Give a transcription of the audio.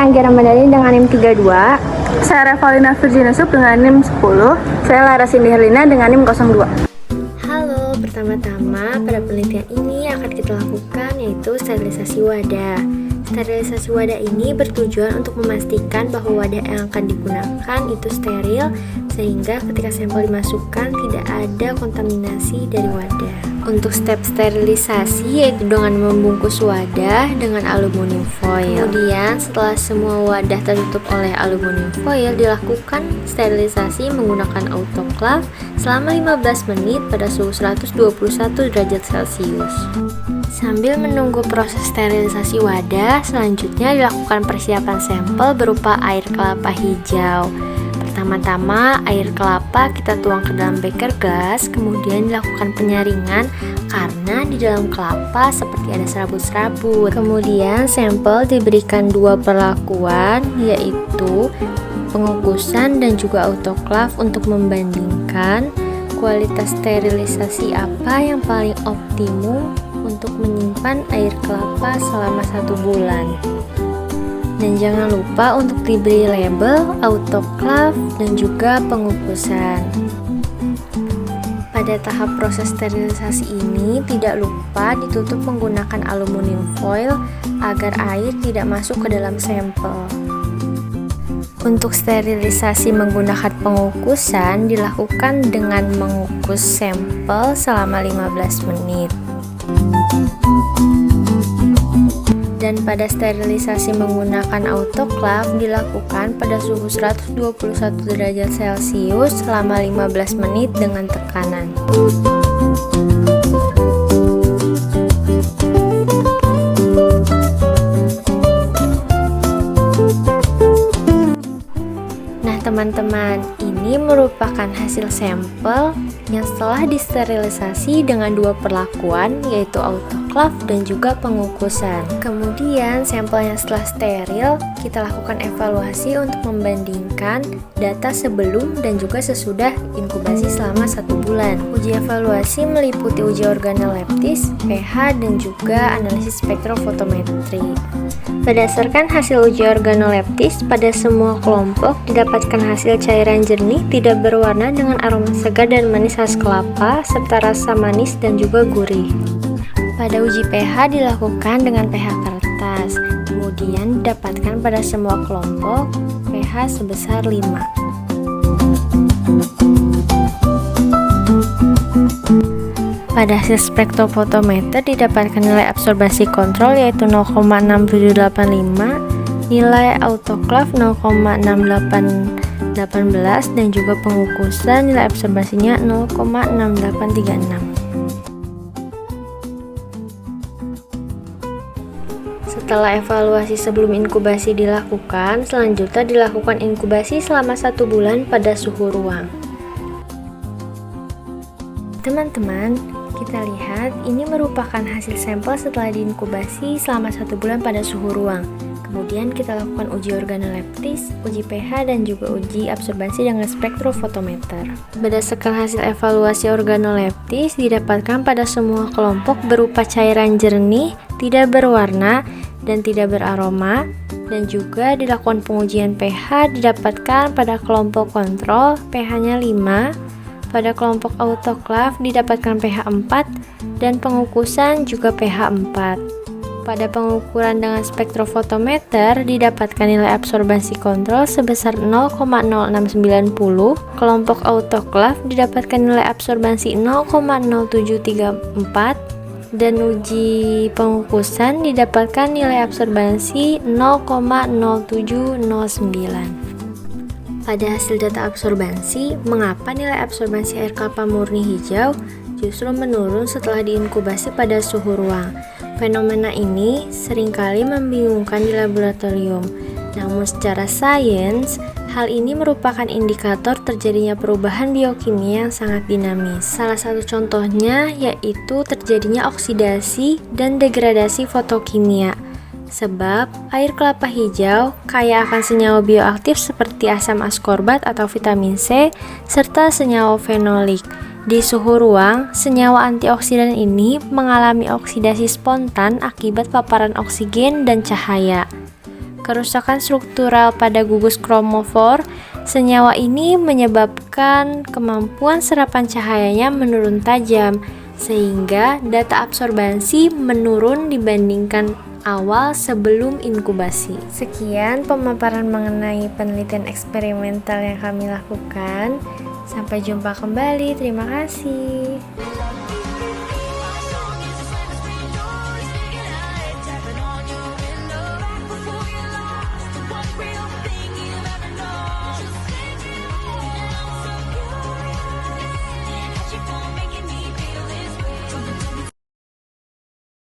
Anggi Ramadhani dengan NIM 32. Saya Revalina Virginia Sub dengan NIM 10. Saya Lara Cindy Herlina dengan NIM 02. Halo, pertama-tama pada penelitian ini akan kita lakukan yaitu sterilisasi wadah. Sterilisasi wadah ini bertujuan untuk memastikan bahwa wadah yang akan digunakan itu steril, sehingga ketika sampel dimasukkan tidak ada kontaminasi dari wadah. Untuk step sterilisasi yaitu dengan membungkus wadah dengan aluminium foil. Kemudian setelah semua wadah tertutup oleh aluminium foil, dilakukan sterilisasi menggunakan autoclave selama 15 menit pada suhu 121 derajat Celcius. Sambil menunggu proses sterilisasi wadah, selanjutnya dilakukan persiapan sampel berupa air kelapa hijau. Pertama-tama, air kelapa kita tuang ke dalam beker gas, kemudian dilakukan penyaringan karena di dalam kelapa seperti ada serabut-serabut. Kemudian sampel diberikan dua perlakuan, yaitu pengukusan dan juga autoclave untuk membandingkan kualitas sterilisasi apa yang paling optimum untuk menyimpan air kelapa selama 1 bulan. Dan jangan lupa untuk diberi label, autoclave, dan juga pengukusan. Pada tahap proses sterilisasi ini tidak lupa ditutup menggunakan aluminium foil agar air tidak masuk ke dalam sampel. Untuk sterilisasi menggunakan pengukusan dilakukan dengan mengukus sampel selama 15 menit. Dan pada sterilisasi menggunakan autoclave dilakukan pada suhu 121 derajat Celcius selama 15 menit dengan tekanan. Nah teman-teman, ini merupakan hasil sampel yang setelah disterilisasi dengan dua perlakuan, yaitu autoclave dan juga pengukusan. Kemudian sampel yang setelah steril, kita lakukan evaluasi untuk membandingkan data sebelum dan juga sesudah inkubasi selama 1 bulan. Uji evaluasi meliputi uji organoleptis, pH, dan juga analisis spektrofotometri. Berdasarkan hasil uji organoleptis, pada semua kelompok didapatkan hasil cairan jernih tidak berwarna dengan aroma segar dan manis khas kelapa, serta rasa manis dan juga gurih. Pada uji pH dilakukan dengan pH kertas, kemudian didapatkan pada semua kelompok pH sebesar 5. Pada hasil spektrofotometer didapatkan nilai absorbasi kontrol yaitu 0,6785, nilai autoclave 0,6818 dan juga pengukusan nilai absorbasinya 0,6836. Setelah evaluasi sebelum inkubasi dilakukan, selanjutnya dilakukan inkubasi selama 1 bulan pada suhu ruang. Teman-teman, kita lihat ini merupakan hasil sampel setelah diinkubasi selama 1 bulan pada suhu ruang. Kemudian kita lakukan uji organoleptis, uji pH, dan juga uji absorbansi dengan spektrofotometer. Berdasarkan hasil evaluasi organoleptis didapatkan pada semua kelompok berupa cairan jernih, tidak berwarna, dan tidak beraroma. Dan juga dilakukan pengujian pH didapatkan pada kelompok kontrol pH-nya 5, pada kelompok autoclave didapatkan pH 4, dan pengukusan juga pH 4. Pada pengukuran dengan spektrofotometer didapatkan nilai absorbansi kontrol sebesar 0,0690, kelompok autoclave didapatkan nilai absorbansi 0,0734, dan uji pengukusan didapatkan nilai absorbansi 0,0709. Pada hasil data absorbansi, mengapa nilai absorbansi air kelapa murni hijau justru menurun setelah diinkubasi pada suhu ruang? Fenomena ini seringkali membingungkan di laboratorium. Namun secara sains, hal ini merupakan indikator terjadinya perubahan biokimia yang sangat dinamis. Salah satu contohnya yaitu terjadinya oksidasi dan degradasi fotokimia. Sebab air kelapa hijau kaya akan senyawa bioaktif seperti asam askorbat atau vitamin C serta senyawa fenolik. Di suhu ruang, senyawa antioksidan ini mengalami oksidasi spontan akibat paparan oksigen dan cahaya. kerusakan struktural pada gugus kromofor. Senyawa ini menyebabkan kemampuan serapan cahayanya menurun tajam, sehingga data absorbansi menurun dibandingkan awal sebelum inkubasi. Sekian pemaparan mengenai penelitian eksperimental yang kami lakukan. Sampai jumpa kembali, terima kasih.